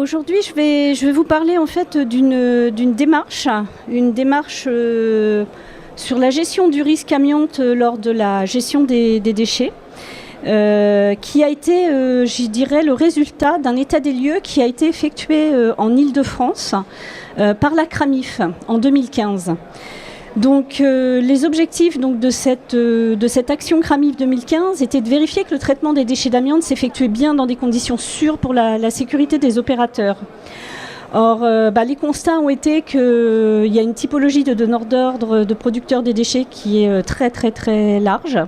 Aujourd'hui, je vais vous parler en fait d'une démarche, sur la gestion du risque amiante lors de la gestion des déchets, qui a été, je dirais, le résultat d'un état des lieux qui a été effectué en Île-de-France par la CRAMIF en 2015. Donc les objectifs de cette action CRAMIF 2015 étaient de vérifier que le traitement des déchets d'amiante s'effectuait bien dans des conditions sûres pour la sécurité des opérateurs. Or, les constats ont été qu'il y a une typologie de donneurs d'ordre de producteurs des déchets qui est très très très large.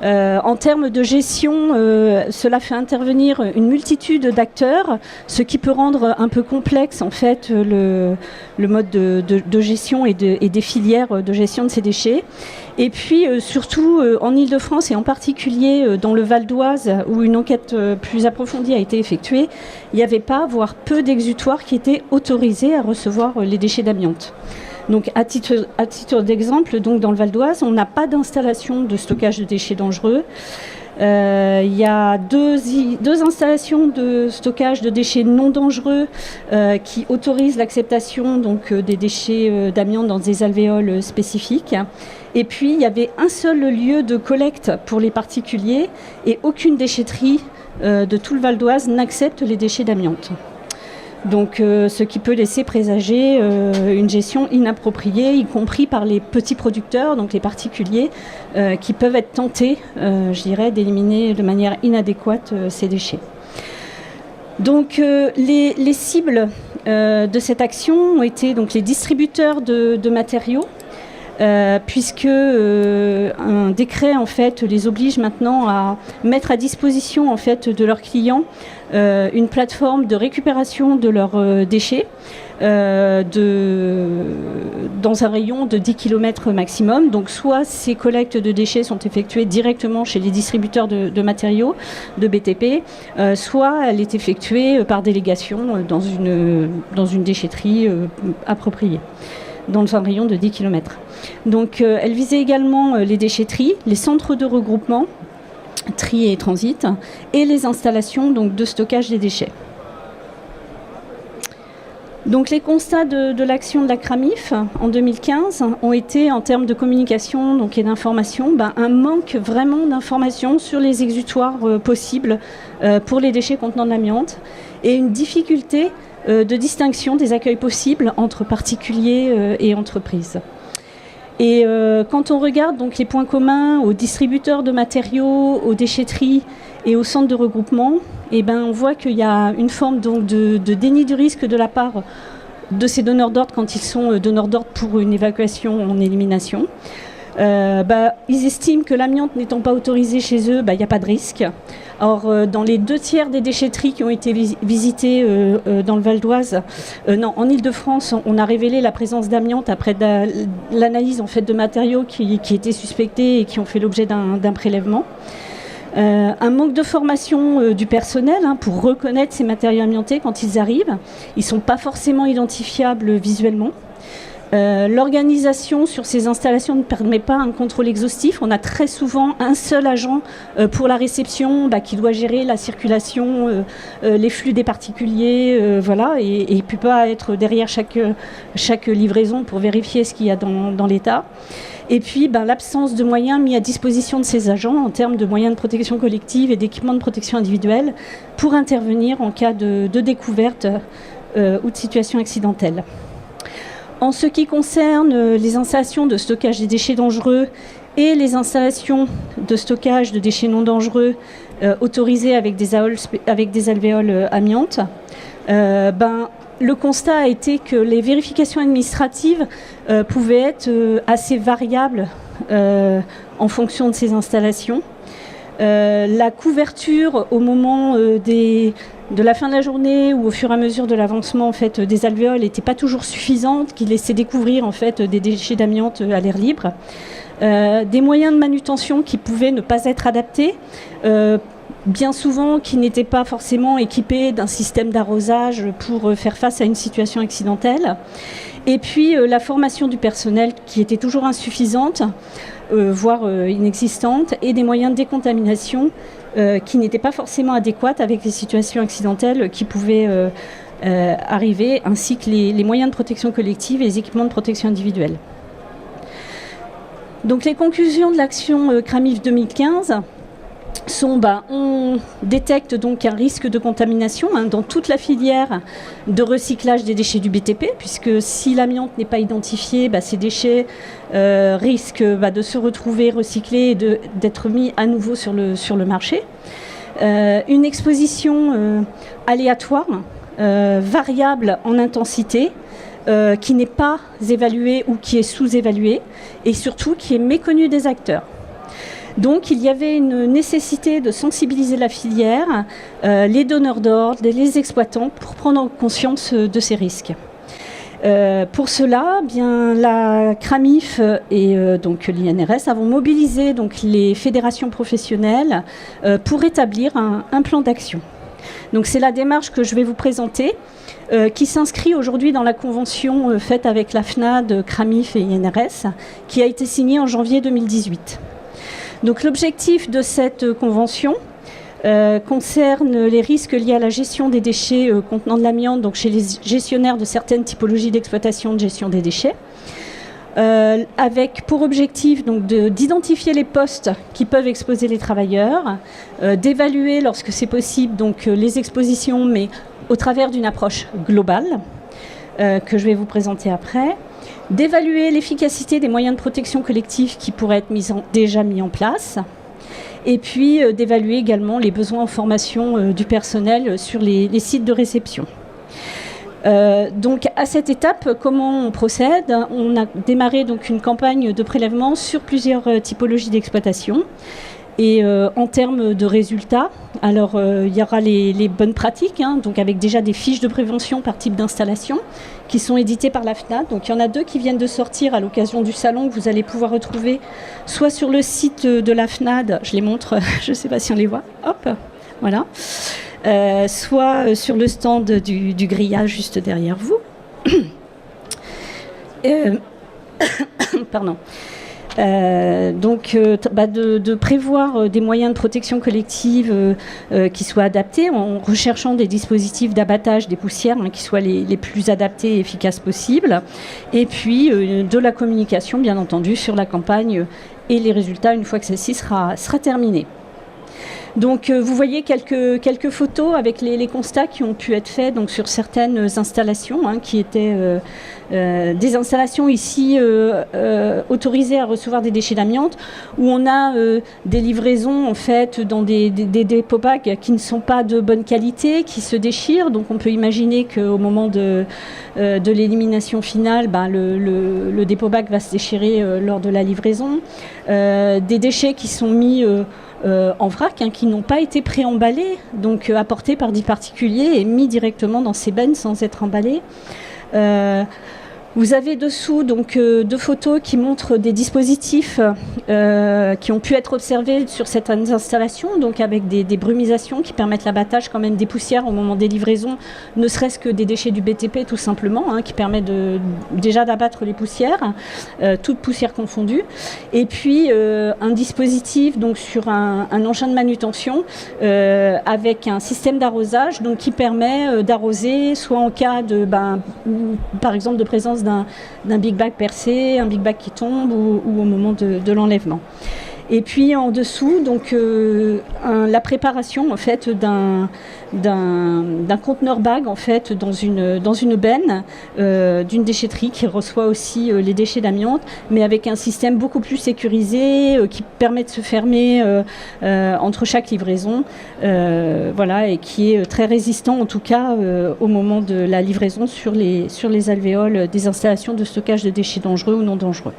En termes de gestion, cela fait intervenir une multitude d'acteurs, ce qui peut rendre un peu complexe en fait le mode de gestion et des filières de gestion de ces déchets. Et puis surtout en Île-de-France et en particulier dans le Val d'Oise où une enquête plus approfondie a été effectuée, il n'y avait pas, voire peu d'exutoires qui étaient autorisés à recevoir les déchets d'amiante. Donc, à titre d'exemple, dans le Val d'Oise, on n'a pas d'installation de stockage de déchets dangereux. Il y a deux installations de stockage de déchets non dangereux qui autorisent l'acceptation des déchets d'amiante dans des alvéoles spécifiques. Et puis, il y avait un seul lieu de collecte pour les particuliers et aucune déchetterie de tout le Val d'Oise n'accepte les déchets d'amiante. Donc, ce qui peut laisser présager une gestion inappropriée, y compris par les petits producteurs, donc les particuliers, qui peuvent être tentés, d'éliminer de manière inadéquate ces déchets. Donc, les cibles de cette action ont été les distributeurs de matériaux, puisque un décret en fait les oblige maintenant à mettre à disposition en fait de leurs clients une plateforme de récupération de leurs déchets dans un rayon de 10 km maximum. Donc soit ces collectes de déchets sont effectuées directement chez les distributeurs de matériaux, de BTP, soit elle est effectuée par délégation dans une déchetterie appropriée, dans un rayon de 10 km. Donc elle visait également les déchetteries, les centres de regroupement, tri et transit, et les installations de stockage des déchets. Donc les constats de l'action de la CRAMIF en 2015 ont été, en termes de communication et d'information, un manque vraiment d'informations sur les exutoires possibles pour les déchets contenant de l'amiante et une difficulté de distinction des accueils possibles entre particuliers et entreprises. Et quand on regarde les points communs aux distributeurs de matériaux, aux déchetteries et aux centres de regroupement, on voit qu'il y a une forme de déni du risque de la part de ces donneurs d'ordre quand ils sont donneurs d'ordre pour une évacuation en élimination. Ils estiment que l'amiante n'étant pas autorisée chez eux, il n'y a pas de risque. Or, dans les 2/3 des déchetteries qui ont été visitées dans le Val d'Oise, en Île-de-France, on a révélé la présence d'amiante après l'analyse en fait, de matériaux qui étaient suspectés et qui ont fait l'objet d'un prélèvement. Un manque de formation du personnel pour reconnaître ces matériaux amiantés quand ils arrivent. Ils ne sont pas forcément identifiables visuellement. L'organisation sur ces installations ne permet pas un contrôle exhaustif. On a très souvent un seul agent pour la réception qui doit gérer la circulation, les flux des particuliers, et il ne peut pas être derrière chaque livraison pour vérifier ce qu'il y a dans l'état. Et puis l'absence de moyens mis à disposition de ces agents en termes de moyens de protection collective et d'équipements de protection individuelle pour intervenir en cas de découverte ou de situation accidentelle. En ce qui concerne les installations de stockage des déchets dangereux et les installations de stockage de déchets non dangereux autorisées avec des alvéoles amiantes, le constat a été que les vérifications administratives pouvaient être assez variables en fonction de ces installations. La couverture au moment de la fin de la journée ou au fur et à mesure de l'avancement en fait, des alvéoles n'était pas toujours suffisante, qui laissait découvrir en fait, des déchets d'amiante à l'air libre. Des moyens de manutention qui pouvaient ne pas être adaptés, bien souvent qui n'étaient pas forcément équipés d'un système d'arrosage pour faire face à une situation accidentelle. Et puis la formation du personnel qui était toujours insuffisante, voire inexistante, et des moyens de décontamination qui n'étaient pas forcément adéquats avec les situations accidentelles qui pouvaient arriver, ainsi que les moyens de protection collective et les équipements de protection individuelle. Donc les conclusions de l'action CRAMIF 2015 sont, on détecte donc un risque de contamination dans toute la filière de recyclage des déchets du BTP, puisque si l'amiante n'est pas identifié, ces déchets risquent de se retrouver recyclés et d'être mis à nouveau sur le marché. Une exposition aléatoire, variable en intensité, qui n'est pas évaluée ou qui est sous-évaluée, et surtout qui est méconnue des acteurs. Donc il y avait une nécessité de sensibiliser la filière, les donneurs d'ordre, les exploitants, pour prendre conscience de ces risques. Pour cela, la CRAMIF et donc l'INRS avons mobilisé donc les fédérations professionnelles pour établir un plan d'action. Donc c'est la démarche que je vais vous présenter, qui s'inscrit aujourd'hui dans la convention faite avec la FNAD, CRAMIF et INRS, qui a été signée en janvier 2018. Donc l'objectif de cette convention concerne les risques liés à la gestion des déchets contenant de l'amiante, donc chez les gestionnaires de certaines typologies d'exploitation de gestion des déchets, avec pour objectif d'identifier les postes qui peuvent exposer les travailleurs, d'évaluer lorsque c'est possible donc les expositions, mais au travers d'une approche globale que je vais vous présenter après, d'évaluer l'efficacité des moyens de protection collective qui pourraient être déjà mis en place, et puis d'évaluer également les besoins en formation du personnel sur les sites de réception. Donc à cette étape, comment on procède? On a démarré donc une campagne de prélèvement sur plusieurs typologies d'exploitation. Et en termes de résultats, alors il y aura les bonnes pratiques, donc avec déjà des fiches de prévention par type d'installation qui sont éditées par la FNAD. Donc il y en a 2 qui viennent de sortir à l'occasion du salon, que vous allez pouvoir retrouver soit sur le site de la FNAD, je les montre, je ne sais pas si on les voit, hop, voilà, soit sur le stand du grillage juste derrière vous. Pardon. De prévoir des moyens de protection collective qui soient adaptés en recherchant des dispositifs d'abattage des poussières qui soient les plus adaptés et efficaces possibles, et puis de la communication bien entendu sur la campagne et les résultats une fois que celle-ci sera terminée. Donc vous voyez quelques photos avec les constats qui ont pu être faits donc, sur certaines installations qui étaient des installations ici autorisées à recevoir des déchets d'amiante, où on a des livraisons en fait dans des dépôts bacs qui ne sont pas de bonne qualité, qui se déchirent. Donc on peut imaginer qu'au moment de l'élimination finale, le dépôt bac va se déchirer lors de la livraison. Des déchets qui sont mis en vrac, qui n'ont pas été préemballés, donc apportés par des particuliers et mis directement dans ces bennes sans être emballés. Vous avez dessous donc 2 photos qui montrent des dispositifs qui ont pu être observés sur certaines installations, donc avec des brumisations qui permettent l'abattage quand même des poussières au moment des livraisons, ne serait-ce que des déchets du BTP tout simplement, qui permet déjà d'abattre les poussières, toutes poussières confondues. Et puis un dispositif donc sur un engin de manutention avec un système d'arrosage donc qui permet d'arroser soit en cas de par exemple de présence d'un big bag percé, un big bag qui tombe ou au moment de l'enlèvement. Et puis en dessous, donc la préparation en fait d'un conteneur bag en fait dans une benne d'une déchetterie qui reçoit aussi les déchets d'amiante, mais avec un système beaucoup plus sécurisé qui permet de se fermer entre chaque livraison, voilà, et qui est très résistant en tout cas au moment de la livraison sur les alvéoles des installations de stockage de déchets dangereux ou non dangereux.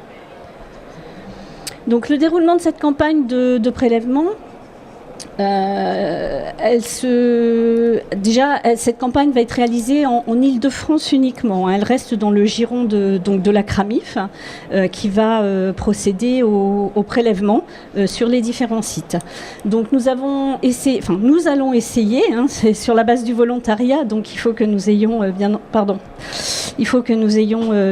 Donc le déroulement de cette campagne de prélèvement, cette campagne va être réalisée en Île-de-France uniquement. Elle reste dans le giron de la CRAMIF qui va procéder au prélèvement sur les différents sites. Donc nous allons essayer, c'est sur la base du volontariat, donc il faut que nous ayons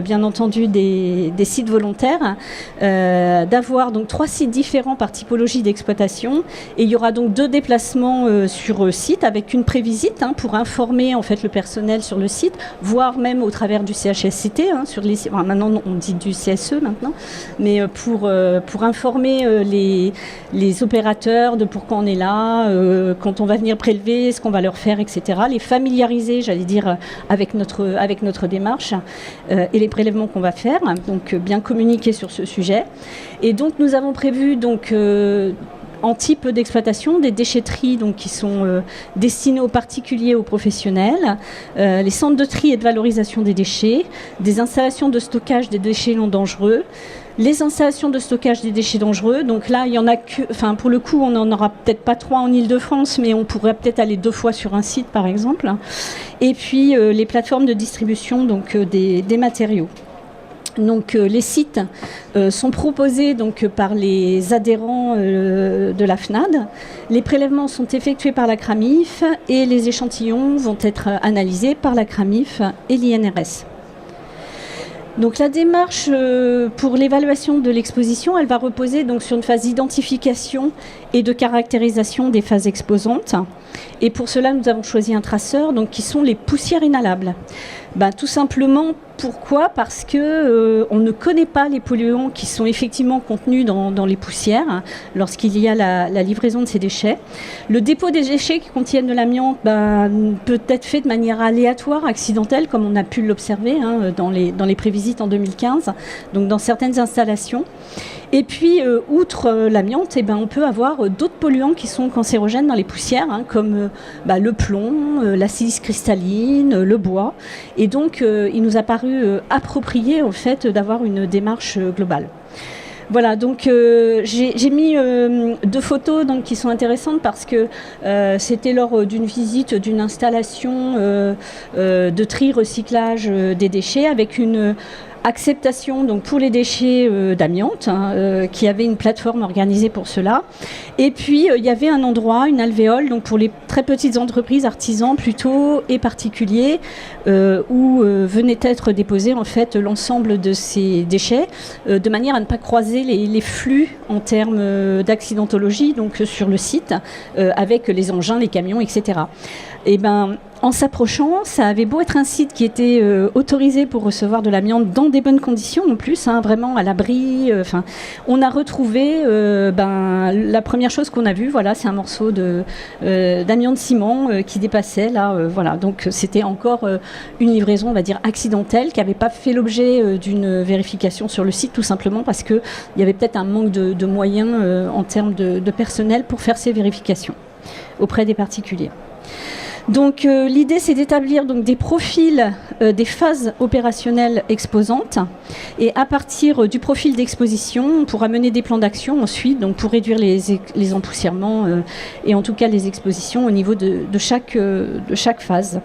bien entendu des sites volontaires, d'avoir donc 3 sites différents par typologie d'exploitation, et il y aura donc 2 déplacements sur site avec une prévisite pour informer en fait le personnel sur le site, voire même au travers du CHSCT, sur les, maintenant on dit du CSE maintenant, mais pour informer les opérateurs de pourquoi on est là, quand on va venir prélever, ce qu'on va leur faire, etc. Les familiariser, j'allais dire, avec notre démarche et les prélèvements qu'on va faire, donc bien communiquer sur ce sujet. Et donc nous avons prévu donc en type d'exploitation, des déchetteries donc, qui sont destinées aux particuliers, aux professionnels, les centres de tri et de valorisation des déchets, des installations de stockage des déchets non dangereux, les installations de stockage des déchets dangereux. Donc là, il y en a que, enfin pour le coup, on n'en aura peut-être pas 3 en Île-de-France, mais on pourrait peut-être aller 2 fois sur un site, par exemple. Et puis les plateformes de distribution donc des matériaux. Donc les sites sont proposés donc, par les adhérents de la FNAD. Les prélèvements sont effectués par la CRAMIF et les échantillons vont être analysés par la CRAMIF et l'INRS. Donc la démarche pour l'évaluation de l'exposition, elle va reposer donc, sur une phase d'identification et de caractérisation des phases exposantes. Et pour cela, nous avons choisi un traceur donc, qui sont les poussières inhalables. Tout simplement, pourquoi ? Parce que on ne connaît pas les polluants qui sont effectivement contenus dans les poussières lorsqu'il y a la livraison de ces déchets. Le dépôt des déchets qui contiennent de l'amiante peut être fait de manière aléatoire, accidentelle, comme on a pu l'observer dans les prévisites en 2015, donc dans certaines installations. Et puis, outre l'amiante, on peut avoir d'autres polluants qui sont cancérogènes dans les poussières, comme le plomb, la silice cristalline, le bois. Et donc, il nous a paru approprié au fait d'avoir une démarche globale. Voilà, donc j'ai mis 2 photos donc, qui sont intéressantes parce que c'était lors d'une visite d'une installation de tri-recyclage des déchets avec une acceptation donc, pour les déchets d'amiante, qui avait une plateforme organisée pour cela. Et puis, il y avait un endroit, une alvéole, donc pour les très petites entreprises, artisans plutôt, et particuliers, où venait être déposé en fait l'ensemble de ces déchets, de manière à ne pas croiser les flux en termes d'accidentologie, donc sur le site, avec les engins, les camions, etc. Et en s'approchant, ça avait beau être un site qui était autorisé pour recevoir de l'amiante dans des bonnes conditions en plus, vraiment à l'abri. On a retrouvé la première chose qu'on a vue, voilà, c'est un morceau d'amiante ciment qui dépassait là, voilà. Donc c'était encore une livraison, on va dire accidentelle, qui n'avait pas fait l'objet d'une vérification sur le site, tout simplement parce que il y avait peut-être un manque de moyens en termes de personnel pour faire ces vérifications auprès des particuliers. Donc l'idée c'est d'établir donc des profils des phases opérationnelles exposantes et à partir du profil d'exposition on pourra mener des plans d'action ensuite donc pour réduire les empoussièrements et en tout cas les expositions au niveau de chaque phase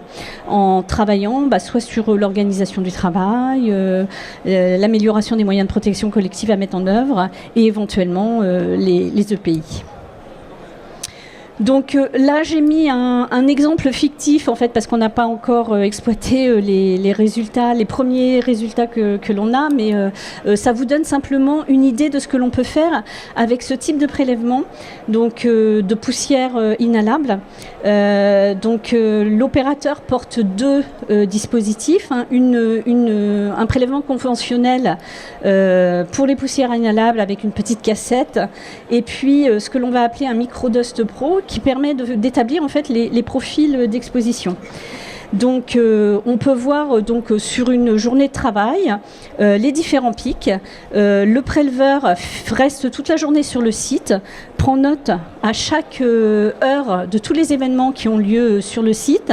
en travaillant soit sur l'organisation du travail, l'amélioration des moyens de protection collective à mettre en œuvre et éventuellement les EPI. Donc là, j'ai mis un exemple fictif, en fait, parce qu'on n'a pas encore exploité les résultats, les premiers résultats que l'on a, mais ça vous donne simplement une idée de ce que l'on peut faire avec ce type de prélèvement, donc de poussière inhalable. Donc l'opérateur porte 2 dispositifs, un prélèvement conventionnel pour les poussières inhalables avec une petite cassette, et puis ce que l'on va appeler un Microdust Pro, qui permet d'établir en fait les profils d'exposition. Donc on peut voir donc sur une journée de travail les différents pics. Le préleveur reste toute la journée sur le site, prend note à chaque heure de tous les événements qui ont lieu sur le site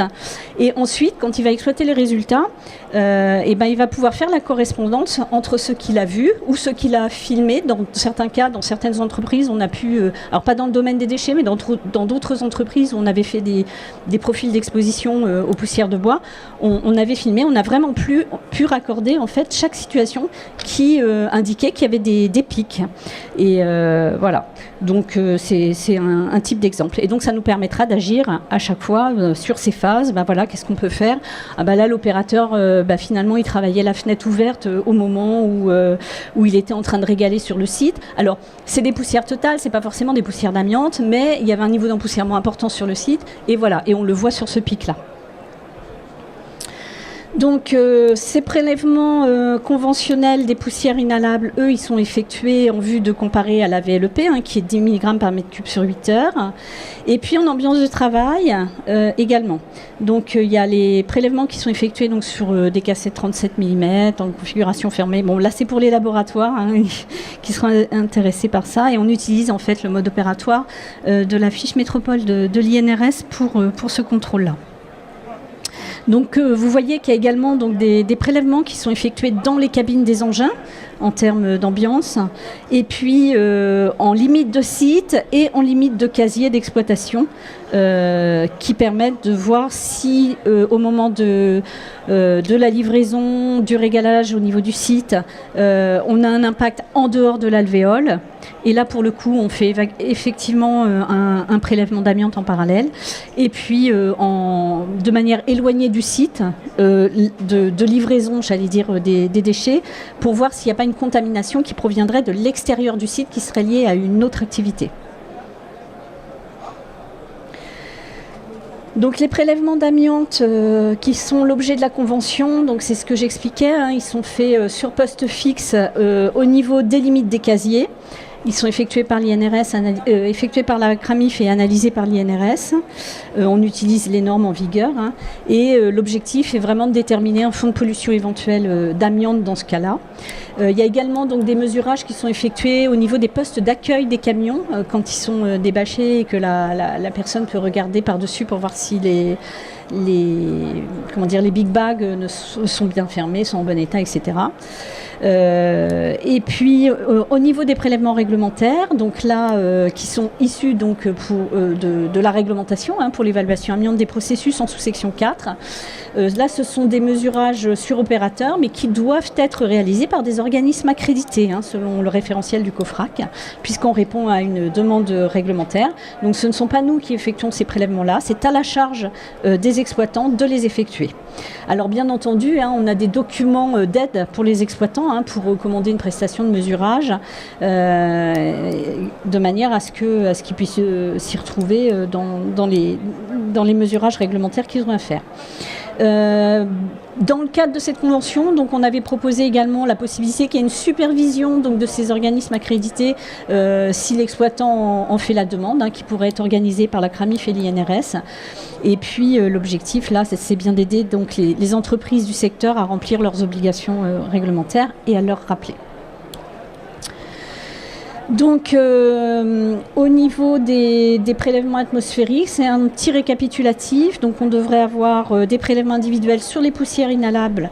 et ensuite quand il va exploiter les résultats, il va pouvoir faire la correspondance entre ce qu'il a vu ou ce qu'il a filmé. Dans certains cas, dans certaines entreprises, on a pu, alors pas dans le domaine des déchets, mais dans d'autres entreprises, on avait fait des profils d'exposition aux poussières de bois. On avait filmé, on a vraiment pu raccorder en fait chaque situation qui indiquait qu'il y avait des pics. Et voilà. Donc c'est un type d'exemple. Et donc ça nous permettra d'agir à chaque fois sur ces phases. Voilà, qu'est-ce qu'on peut faire? Là, l'opérateur, finalement, il travaillait la fenêtre ouverte au moment où il était en train de régaler sur le site. Alors, c'est des poussières totales, c'est pas forcément des poussières d'amiante, mais il y avait un niveau d'empoussièrement important sur le site. Et voilà, et on le voit sur ce pic-là. Donc ces prélèvements conventionnels des poussières inhalables, eux, ils sont effectués en vue de comparer à la VLEP, qui est 10 mg par mètre cube sur 8 heures. Et puis en ambiance de travail également. Donc il y a les prélèvements qui sont effectués donc, sur des cassettes 37 mm en configuration fermée. Bon, là c'est pour les laboratoires qui seront intéressés par ça. Et on utilise en fait le mode opératoire de la fiche métropole de l'INRS pour ce contrôle-là. Donc vous voyez qu'il y a également donc, des prélèvements qui sont effectués dans les cabines des engins en termes d'ambiance, et puis en limite de site et en limite de casier d'exploitation qui permettent de voir si au moment de la livraison, du régalage au niveau du site, on a un impact en dehors de l'alvéole. Et là, pour le coup, on fait effectivement un prélèvement d'amiante en parallèle. Et puis, de manière éloignée du site, de livraison, j'allais dire, des déchets, pour voir s'il n'y a pas une contamination qui proviendrait de l'extérieur du site qui serait liée à une autre activité. Donc les prélèvements d'amiante qui sont l'objet de la convention, donc c'est ce que j'expliquais, ils sont faits sur poste fixe au niveau des limites des casiers. Ils sont effectués par l'INRS, effectués par la CRAMIF et analysés par l'INRS. On utilise les normes en vigueur. Et l'objectif est vraiment de déterminer un fond de pollution éventuel d'amiante dans ce cas-là. Il y a également donc, des mesurages qui sont effectués au niveau des postes d'accueil des camions quand ils sont débâchés et que la personne peut regarder par-dessus pour voir si les big bags sont bien fermés, sont en bon état, etc. Et puis au niveau des prélèvements réglementaires, donc là qui sont issus donc de la réglementation pour l'évaluation amiante des processus en sous-section 4. Là, ce sont des mesurages sur opérateur, mais qui doivent être réalisés par des organismes accrédités, selon le référentiel du COFRAC, puisqu'on répond à une demande réglementaire. Donc ce ne sont pas nous qui effectuons ces prélèvements-là, c'est à la charge des exploitants de les effectuer. Alors bien entendu, on a des documents d'aide pour les exploitants pour recommander une prestation de mesurage de manière à ce qu'ils puissent s'y retrouver dans les mesurages réglementaires qu'ils ont à faire. Dans le cadre de cette convention, donc, on avait proposé également la possibilité qu'il y ait une supervision donc, de ces organismes accrédités si l'exploitant en fait la demande, qui pourrait être organisée par la CRAMIF et l'INRS. Et puis l'objectif là, c'est bien d'aider donc, les entreprises du secteur à remplir leurs obligations réglementaires et à leur rappeler. Donc au niveau des prélèvements atmosphériques, c'est un petit récapitulatif. Donc on devrait avoir des prélèvements individuels sur les poussières inhalables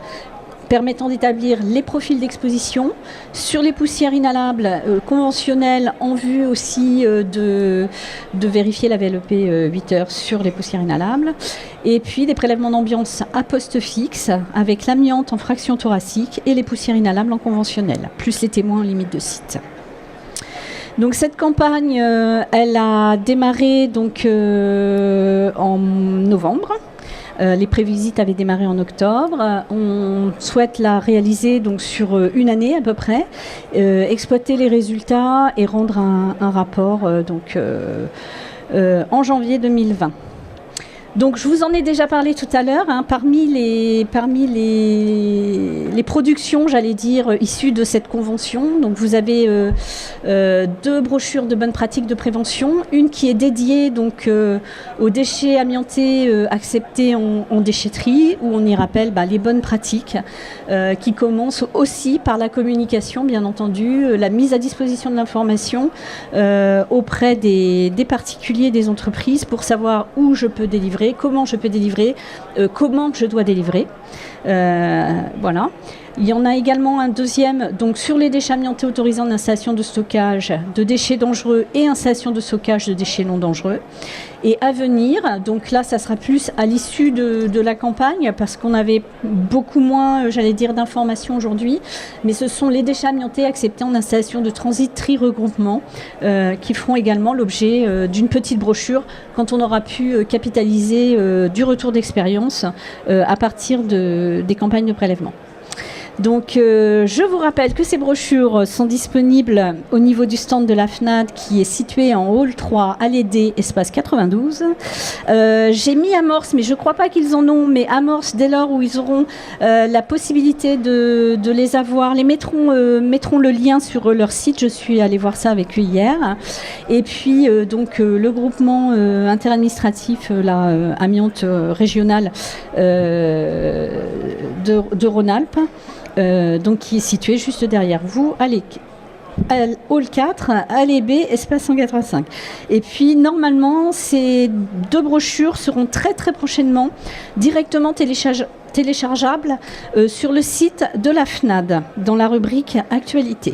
permettant d'établir les profils d'exposition, sur les poussières inhalables conventionnelles en vue aussi de vérifier la VLEP 8 heures sur les poussières inhalables, et puis des prélèvements d'ambiance à poste fixe avec l'amiante en fraction thoracique et les poussières inhalables en conventionnel, plus les témoins en limite de site. Donc cette campagne, elle a démarré donc, en novembre. Les prévisites avaient démarré en octobre. On souhaite la réaliser donc, sur une année à peu près, exploiter les résultats et rendre un rapport en janvier 2020. Donc je vous en ai déjà parlé tout à l'heure, parmi les productions, j'allais dire, issues de cette convention. Donc vous avez deux brochures de bonnes pratiques de prévention, une qui est dédiée donc, aux déchets amiantés acceptés en déchetterie, où on y rappelle les bonnes pratiques, qui commencent aussi par la communication, bien entendu, la mise à disposition de l'information auprès des particuliers, des entreprises, pour savoir où je peux délivrer, comment je peux délivrer, comment je dois délivrer. Voilà. Il y en a également un deuxième donc sur les déchets amiantés autorisant l'installation de stockage de déchets dangereux et installation de stockage de déchets non dangereux. Et à venir, donc là ça sera plus à l'issue de la campagne parce qu'on avait beaucoup moins, j'allais dire, d'informations aujourd'hui, mais ce sont les déchets amiantés acceptés en installation de transit tri-regroupement qui feront également l'objet d'une petite brochure quand on aura pu capitaliser du retour d'expérience à partir des campagnes de prélèvement. Donc je vous rappelle que ces brochures sont disponibles au niveau du stand de la FNAD qui est situé en hall 3, allée D, espace 92. J'ai mis Amorce, mais je ne crois pas qu'ils en ont, mais Amorce, dès lors où ils auront la possibilité de les avoir, les mettront le lien sur leur site. Je suis allée voir ça avec eux hier. Et puis donc le groupement interadministratif, la amiante régionale de Rhône-Alpes, donc qui est situé juste derrière vous, allez, hall 4, allée B, espace 185. Et puis normalement, ces deux brochures seront très très prochainement directement téléchargeables sur le site de la FNAD, dans la rubrique Actualité.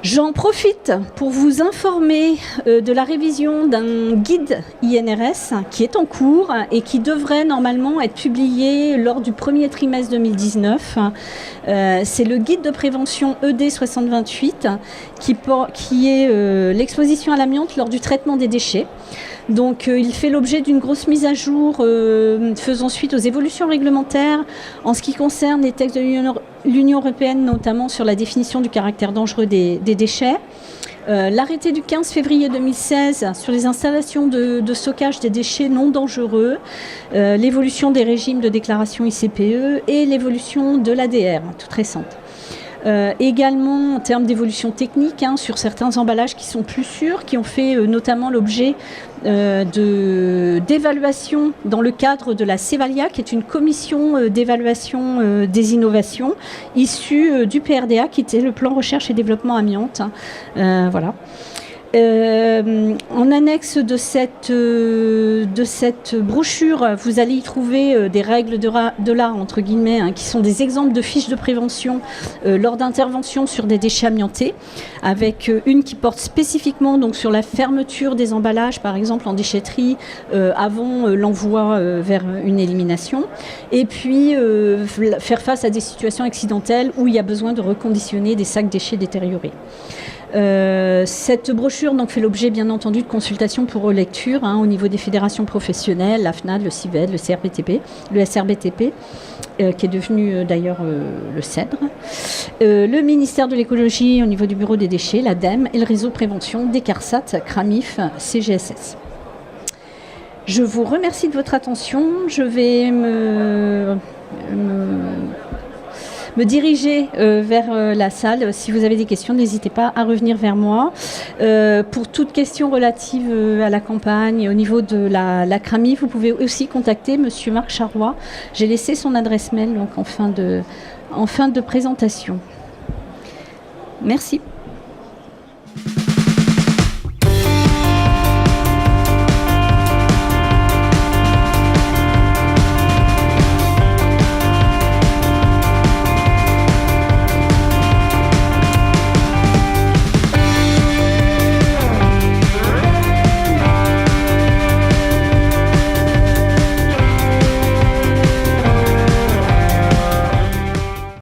J'en profite pour vous informer de la révision d'un guide INRS qui est en cours et qui devrait normalement être publié lors du premier trimestre 2019. C'est le guide de prévention ED 6028 qui est l'exposition à l'amiante lors du traitement des déchets. Donc il fait l'objet d'une grosse mise à jour faisant suite aux évolutions réglementaires en ce qui concerne les textes de l'Union européenne, notamment sur la définition du caractère dangereux des déchets. L'arrêté du 15 février 2016 sur les installations de stockage des déchets non dangereux, l'évolution des régimes de déclaration ICPE et l'évolution de l'ADR, toute récente. Également en termes d'évolution technique sur certains emballages qui sont plus sûrs, qui ont fait notamment l'objet d'évaluation dans le cadre de la CEVALIA, qui est une commission d'évaluation des innovations issue du PRDA, qui était le plan recherche et développement amiante. Voilà. En annexe de cette brochure, vous allez y trouver des règles de l'art, entre guillemets, qui sont des exemples de fiches de prévention lors d'interventions sur des déchets amiantés, avec une qui porte spécifiquement donc, sur la fermeture des emballages, par exemple en déchetterie, avant l'envoi vers une élimination, et puis faire face à des situations accidentelles où il y a besoin de reconditionner des sacs déchets détériorés. Cette brochure donc, fait l'objet bien entendu de consultations pour relecture au niveau des fédérations professionnelles, la FNAD, le CIVED, le SRBTP, qui est devenu d'ailleurs le CEDRE, le ministère de l'écologie au niveau du bureau des déchets, l'ADEME et le réseau prévention des CARSAT, CRAMIF, CGSS. Je vous remercie de votre attention. Je vais me diriger vers la salle. Si vous avez des questions, n'hésitez pas à revenir vers moi. Pour toute question relative à la campagne, au niveau de la CRAMI, vous pouvez aussi contacter Monsieur Marc Charrois. J'ai laissé son adresse mail donc, en fin de présentation. Merci.